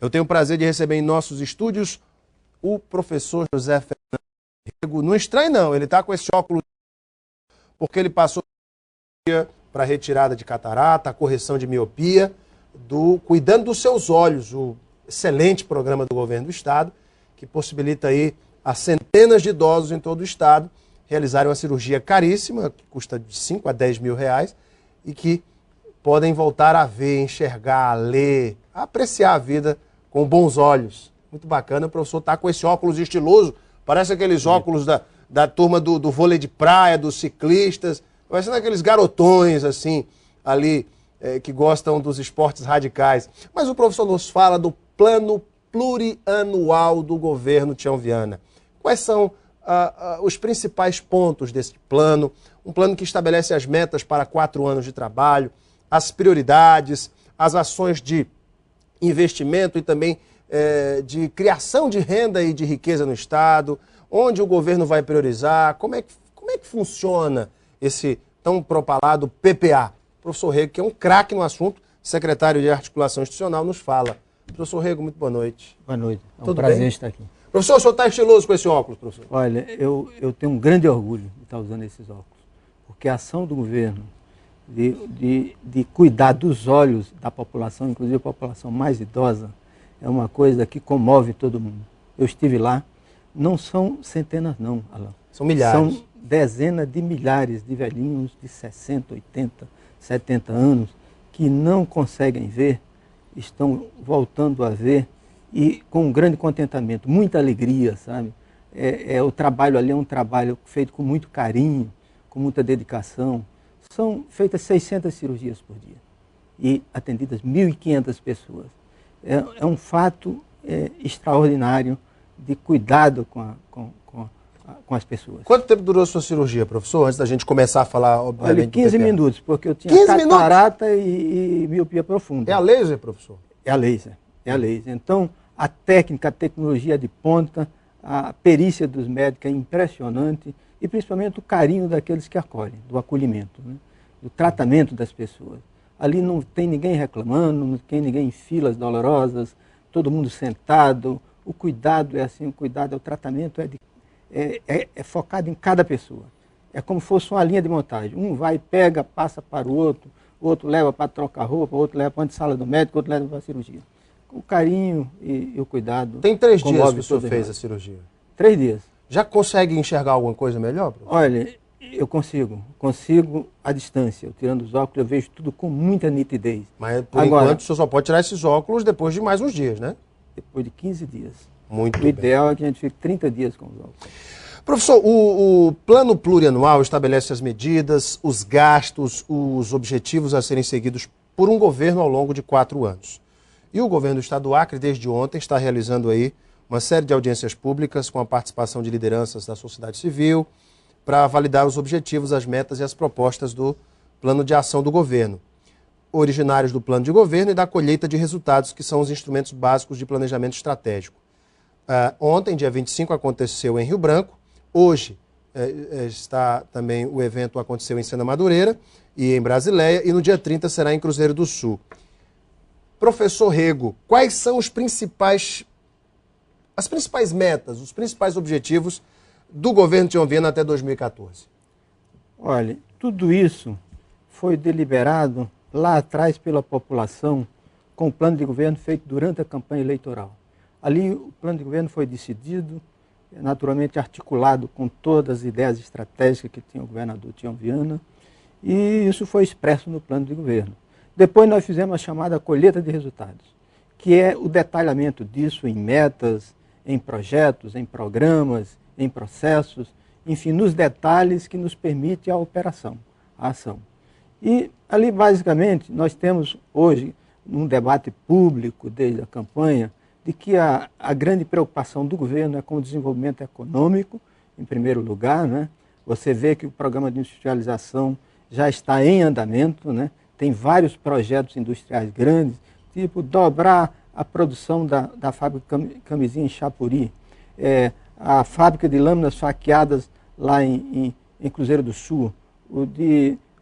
Eu tenho o prazer de receber em nossos estúdios o professor José Fernando Rego. Não estranho não, ele está com esse óculos porque ele passou para retirada de catarata, correção de miopia, cuidando dos seus olhos, o excelente programa do governo do estado, que possibilita aí a centenas de idosos em todo o estado realizarem uma cirurgia caríssima, que custa de 5 a 10 mil reais, e que podem voltar a ver, enxergar, ler, apreciar a vida com bons olhos. Muito bacana, o professor está com esse óculos estiloso, parece aqueles óculos da turma do vôlei de praia, dos ciclistas, parecendo aqueles garotões, assim, ali, que gostam dos esportes radicais. Mas o professor nos fala do plano plurianual do governo Tião Viana. Quais são os principais pontos desse plano? Um plano que estabelece as metas para 4 anos de trabalho, as prioridades, as ações de investimento e também de criação de renda e de riqueza no estado, onde o governo vai priorizar, como é que funciona esse tão propalado PPA. O professor Rego, que é um craque no assunto, secretário de Articulação Institucional, nos fala. Professor Rego, muito boa noite. Boa noite, é um Tudo prazer bem? Estar aqui. Professor, o senhor está estiloso com esse óculos, professor? Olha, eu tenho um grande orgulho de estar usando esses óculos, porque a ação do governo de cuidar dos olhos da população, inclusive a população mais idosa, é uma coisa que comove todo mundo. Eu estive lá, não são centenas não, Alain. São milhares. São dezenas de milhares de velhinhos de 60, 80, 70 anos que não conseguem ver, estão voltando a ver e com um grande contentamento, muita alegria, sabe? O trabalho ali é um trabalho feito com muito carinho, com muita dedicação. São feitas 600 cirurgias por dia e atendidas 1.500 pessoas. É um fato extraordinário de cuidado com as pessoas. Quanto tempo durou a sua cirurgia, professor? Antes da gente começar a falar, obviamente, Olha, 15 minutos, porque eu tinha 15 catarata e miopia profunda. É a laser, professor? É a laser, é a laser. Então, a técnica, a tecnologia de ponta, a perícia dos médicos é impressionante e principalmente o carinho daqueles que acolhem, do acolhimento, né? Do tratamento das pessoas. Ali não tem ninguém reclamando, não tem ninguém em filas dolorosas, todo mundo sentado. O cuidado é assim, o tratamento é focado em cada pessoa. É como se fosse uma linha de montagem. Um vai, pega, passa para o outro leva para trocar roupa, o outro leva para a sala do médico, o outro leva para a cirurgia. O carinho e o cuidado. Tem 3 dias que o senhor fez a cirurgia? 3 dias. Já consegue enxergar alguma coisa melhor, professor? Olha, eu consigo à distância. Eu tirando os óculos, eu vejo tudo com muita nitidez. Mas, por enquanto, o senhor só pode tirar esses óculos depois de mais uns dias, né? Depois de 15 dias. Muito bem. O ideal é que a gente fique 30 dias com os óculos. Professor, o plano plurianual estabelece as medidas, os gastos, os objetivos a serem seguidos por um governo ao longo de 4 anos. E o governo do estado do Acre, desde ontem, está realizando aí uma série de audiências públicas com a participação de lideranças da sociedade civil para validar os objetivos, as metas e as propostas do plano de ação do governo, originários do plano de governo e da colheita de resultados, que são os instrumentos básicos de planejamento estratégico. Ontem, dia 25, aconteceu em Rio Branco. Hoje está também o evento aconteceu em Sena Madureira e em Brasileia, e no dia 30 será em Cruzeiro do Sul. Professor Rego, quais são as principais metas, os principais objetivos do governo Tião Viana até 2014? Olha, tudo isso foi deliberado lá atrás pela população com o plano de governo feito durante a campanha eleitoral. Ali o plano de governo foi decidido, naturalmente articulado com todas as ideias estratégicas que tinha o governador Tião Viana, e isso foi expresso no plano de governo. Depois nós fizemos a chamada colheita de resultados, que é o detalhamento disso em metas, em projetos, em programas, em processos, enfim, nos detalhes que nos permite a operação, a ação. E ali, basicamente, nós temos hoje um debate público desde a campanha de que a grande preocupação do governo é com o desenvolvimento econômico, em primeiro lugar, né? Você vê que o programa de industrialização já está em andamento, né? Tem vários projetos industriais grandes, tipo dobrar a produção da fábrica de camisinha em Chapuri, a fábrica de lâminas faqueadas lá em Cruzeiro do Sul,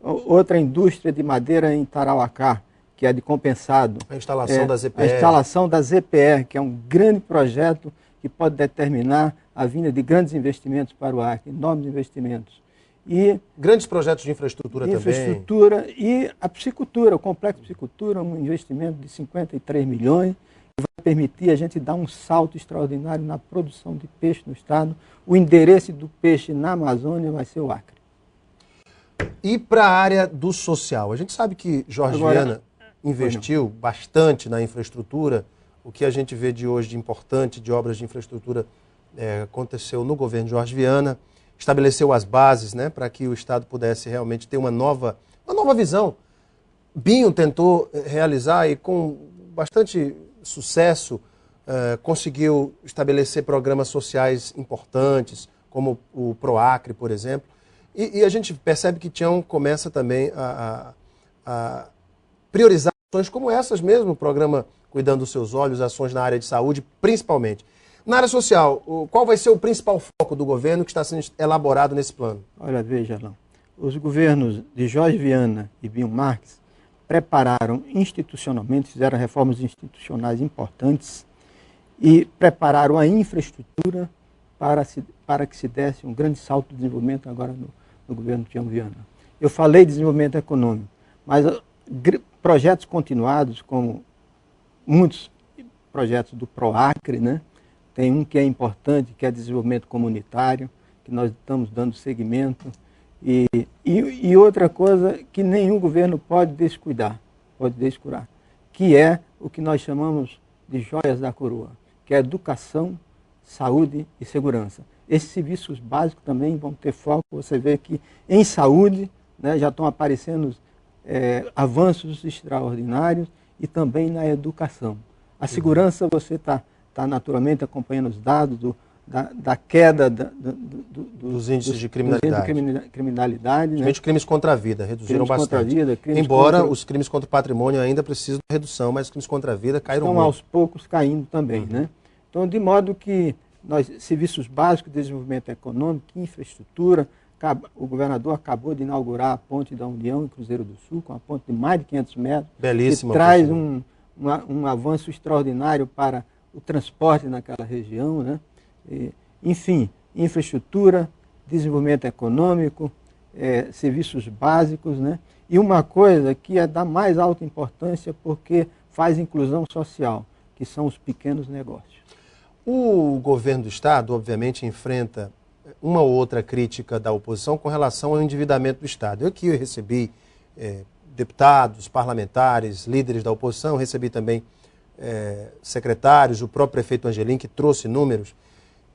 outra indústria de madeira em Tarauacá, que é de compensado. A instalação da ZPR. A instalação da ZPR, que é um grande projeto que pode determinar a vinda de grandes investimentos para o Acre, enormes investimentos. E grandes projetos de infraestrutura também. Infraestrutura e a piscicultura, o complexo piscicultura, um investimento de 53 milhões, que vai permitir a gente dar um salto extraordinário na produção de peixe no estado. O endereço do peixe na Amazônia vai ser o Acre. E para a área do social? A gente sabe que Jorge Viana investiu bastante na infraestrutura. O que a gente vê de hoje de importante, de obras de infraestrutura, aconteceu no governo de Jorge Viana. Estabeleceu as bases, né, para que o Estado pudesse realmente ter uma nova visão. Binho tentou realizar e com bastante sucesso conseguiu estabelecer programas sociais importantes, como o PROACRE, por exemplo. E a gente percebe que Tião começa também a priorizar ações como essas mesmo, o programa Cuidando dos Seus Olhos, ações na área de saúde, principalmente. Na área social, qual vai ser o principal foco do governo que está sendo elaborado nesse plano? Olha, veja lá. Os governos de Jorge Viana e Binho Marques prepararam institucionalmente, fizeram reformas institucionais importantes e prepararam a infraestrutura para que se desse um grande salto de desenvolvimento agora no governo de Tião Viana. Eu falei de desenvolvimento econômico, mas projetos continuados, como muitos projetos do PROACRE, né? Tem um que é importante, que é desenvolvimento comunitário, que nós estamos dando seguimento. E outra coisa que nenhum governo pode descuidar, que é o que nós chamamos de joias da coroa, que é educação, saúde e segurança. Esses serviços básicos também vão ter foco. Você vê que em saúde, né, já estão aparecendo avanços extraordinários e também na educação. A segurança, você está naturalmente acompanhando os dados da queda dos índices de criminalidade. Principalmente crimes contra a vida, reduziram bastante. Embora os crimes contra o patrimônio ainda precisam de redução, mas os crimes contra a vida caíram muito. Estão aos poucos caindo também, né? Então, de modo que serviços básicos de desenvolvimento econômico, infraestrutura, o governador acabou de inaugurar a Ponte da União em Cruzeiro do Sul, com uma ponte de mais de 500 metros, belíssima, que traz um avanço extraordinário para o transporte naquela região, né? Enfim, infraestrutura, desenvolvimento econômico, serviços básicos, né? E uma coisa que é da mais alta importância porque faz inclusão social, que são os pequenos negócios. O governo do Estado, obviamente, enfrenta uma ou outra crítica da oposição com relação ao endividamento do Estado. Eu recebi deputados, parlamentares, líderes da oposição, recebi também secretários, o próprio prefeito Angelim, que trouxe números.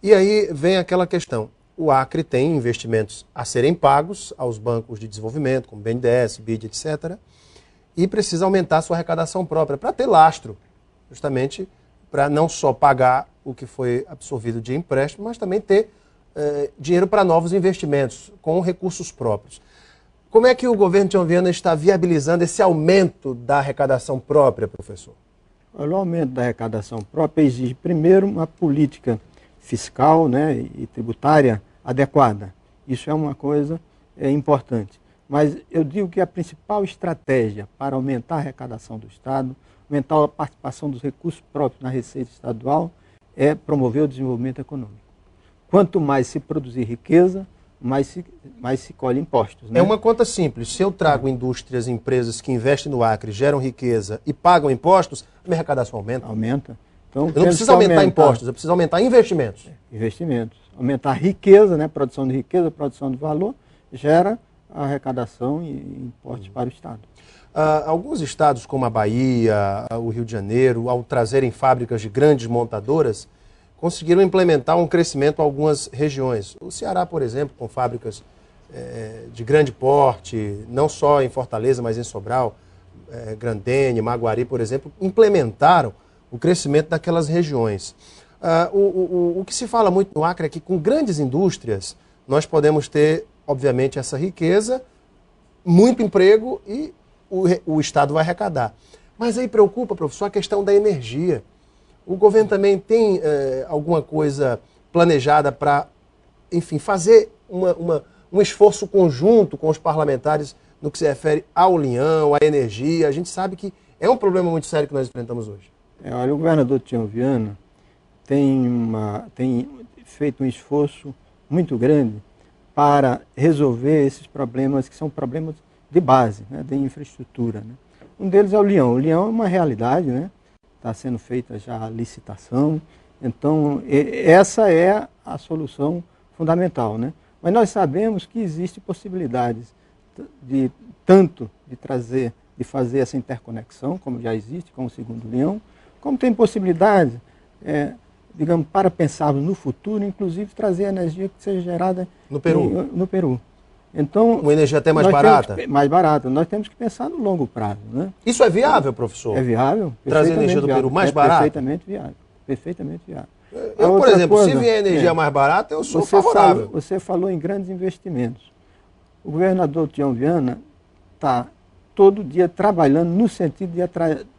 E aí vem aquela questão. O Acre tem investimentos a serem pagos aos bancos de desenvolvimento, como BNDES, BID, etc. E precisa aumentar a sua arrecadação própria para ter lastro, justamente para não só pagar o que foi absorvido de empréstimo, mas também ter dinheiro para novos investimentos, com recursos próprios. Como é que o governo de Tião Viana está viabilizando esse aumento da arrecadação própria, professor? O aumento da arrecadação própria exige, primeiro, uma política fiscal, né, e tributária adequada. Isso é uma coisa importante. Mas eu digo que a principal estratégia para aumentar a arrecadação do Estado, aumentar a participação dos recursos próprios na receita estadual, é promover o desenvolvimento econômico. Quanto mais se produzir riqueza, mais se colhe impostos. Né? É uma conta simples. Se eu trago indústrias, empresas que investem no Acre, geram riqueza e pagam impostos, a minha arrecadação aumenta. Aumenta. Então, eu não preciso aumentar impostos, eu preciso aumentar investimentos. Investimentos. Aumentar a riqueza, né? Produção de riqueza, produção de valor, gera a arrecadação e impostos para o Estado. Alguns estados, como a Bahia, o Rio de Janeiro, ao trazerem fábricas de grandes montadoras, conseguiram implementar um crescimento em algumas regiões. O Ceará, por exemplo, com fábricas de grande porte, não só em Fortaleza, mas em Sobral, Grandene, Maguari, por exemplo, implementaram o crescimento daquelas regiões. O que se fala muito no Acre é que com grandes indústrias nós podemos ter, obviamente, essa riqueza, muito emprego e o Estado vai arrecadar. Mas aí preocupa, professor, a questão da energia. O governo também tem alguma coisa planejada para, enfim, fazer um esforço conjunto com os parlamentares no que se refere ao linhão, à energia. A gente sabe que é um problema muito sério que nós enfrentamos hoje. Olha, o governador Tião Viana tem feito um esforço muito grande para resolver esses problemas que são problemas de base, né, de infraestrutura. Né? Um deles é o Leão. O Leão é uma realidade, né? Está sendo feita já a licitação. Então, essa é a solução fundamental. Né? Mas nós sabemos que existem possibilidades de fazer essa interconexão, como já existe com o segundo Leão, como tem possibilidade, digamos, para pensarmos no futuro, inclusive trazer energia que seja gerada no Peru. Então, uma energia até mais barata? Mais barata. Nós temos que pensar no longo prazo. Né? Isso é viável, professor? É viável. Trazer energia do Peru mais barata? Perfeitamente viável. Perfeitamente viável. Eu, por exemplo, se vier energia mais barata, eu sou favorável. Você falou em grandes investimentos. O governador Tião Viana está todo dia trabalhando no sentido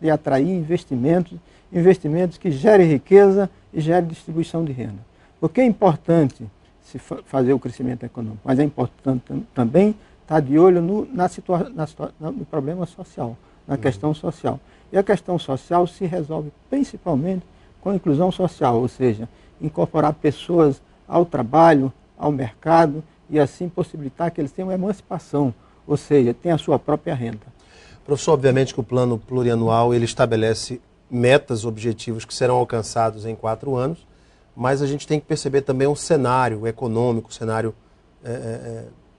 de atrair investimentos que gerem riqueza e gerem distribuição de renda. Porque é importante se fazer o crescimento econômico, mas é importante também estar de olho no problema social, na questão social. E a questão social se resolve principalmente com a inclusão social, ou seja, incorporar pessoas ao trabalho, ao mercado e assim possibilitar que eles tenham emancipação, ou seja, tenham a sua própria renda. Professor, obviamente que o plano plurianual ele estabelece metas, objetivos que serão alcançados em 4 anos, mas a gente tem que perceber também um cenário econômico, um cenário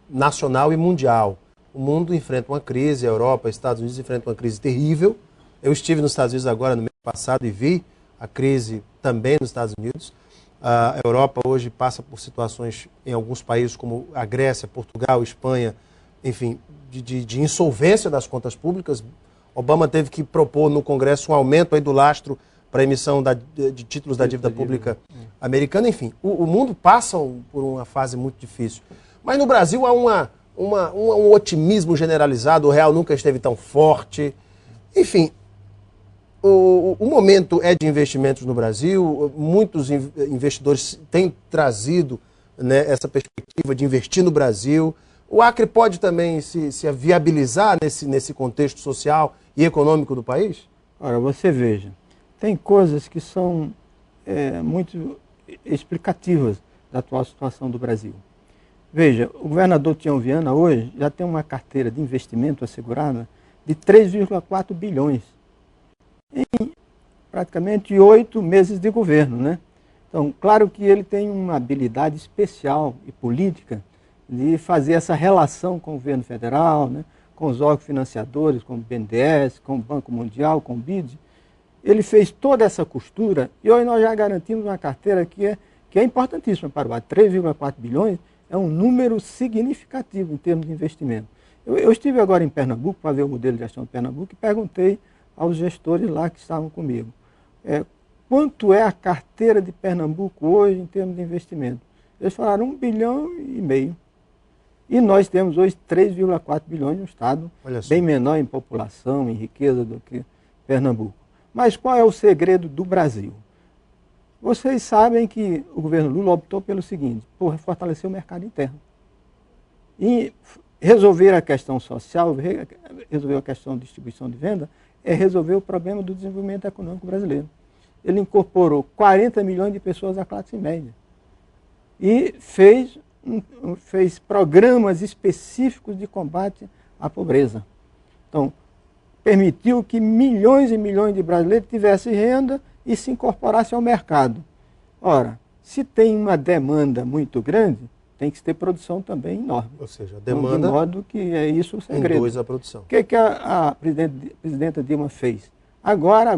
nacional e mundial. O mundo enfrenta uma crise, a Europa, os Estados Unidos enfrentam uma crise terrível. Eu estive nos Estados Unidos agora no mês passado e vi a crise também nos Estados Unidos. A Europa hoje passa por situações em alguns países como a Grécia, Portugal, Espanha, enfim, de insolvência das contas públicas. Obama teve que propor no Congresso um aumento aí do lastro para a emissão de títulos da dívida pública americana. Enfim, o mundo passa por uma fase muito difícil. Mas no Brasil há um otimismo generalizado, o real nunca esteve tão forte. Enfim, o momento é de investimentos no Brasil, muitos investidores têm trazido, né, essa perspectiva de investir no Brasil. O Acre pode também se viabilizar nesse contexto social e econômico do país? Ora, você veja, tem coisas que são muito explicativas da atual situação do Brasil. Veja, o governador Tião Viana hoje já tem uma carteira de investimento assegurada de 3,4 bilhões em praticamente 8 meses de governo, né? Então, claro que ele tem uma habilidade especial e política de fazer essa relação com o governo federal, né, com os órgãos financiadores, como o BNDES, com o Banco Mundial, com o BID. Ele fez toda essa costura e hoje nós já garantimos uma carteira que é importantíssima para o Acre. 3,4 bilhões é um número significativo em termos de investimento. Eu estive agora em Pernambuco para ver o modelo de gestão de Pernambuco e perguntei aos gestores lá que estavam comigo. Quanto é a carteira de Pernambuco hoje em termos de investimento? Eles falaram 1,5 bilhão. E nós temos hoje 3,4 bilhões, um estado bem menor em população, em riqueza do que Pernambuco. Mas qual é o segredo do Brasil? Vocês sabem que o governo Lula optou pelo seguinte, por fortalecer o mercado interno. E resolver a questão social, resolver a questão de distribuição de venda, é resolver o problema do desenvolvimento econômico brasileiro. Ele incorporou 40 milhões de pessoas à classe média e fez programas específicos de combate à pobreza. Então, permitiu que milhões e milhões de brasileiros tivessem renda e se incorporassem ao mercado. Ora, se tem uma demanda muito grande, tem que ter produção também enorme. Ou seja, a demanda, de modo que é isso o segredo. Induz a produção. O que a presidenta Dilma fez? Agora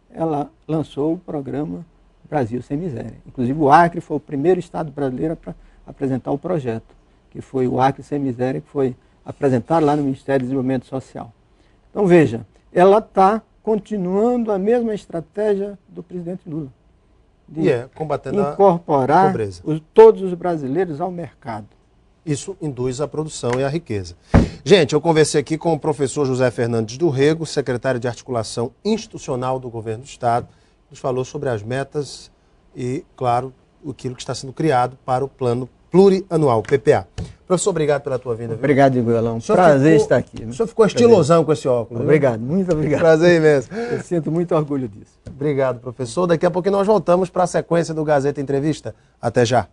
ela lançou o programa Brasil Sem Miséria. Inclusive o Acre foi o primeiro estado brasileiro para apresentar o projeto, que foi o Acre Sem Miséria, que foi apresentado lá no Ministério do Desenvolvimento Social. Então veja, ela está continuando a mesma estratégia do presidente Lula, de combatendo incorporar a pobreza. Todos os brasileiros ao mercado. Isso induz a produção e a riqueza. Gente, eu conversei aqui com o professor José Fernandes do Rego, secretário de Articulação Institucional do Governo do Estado, que nos falou sobre as metas e, claro, aquilo que está sendo criado para o Plano Plurianual, PPA. Professor, obrigado pela tua vinda. Viu? Obrigado, Iguelão. Prazer estar aqui. O senhor ficou estilosão com esse óculos. Obrigado, muito obrigado. Prazer imenso. Eu sinto muito orgulho disso. Obrigado, professor. Daqui a pouco nós voltamos para a sequência do Gazeta Entrevista. Até já.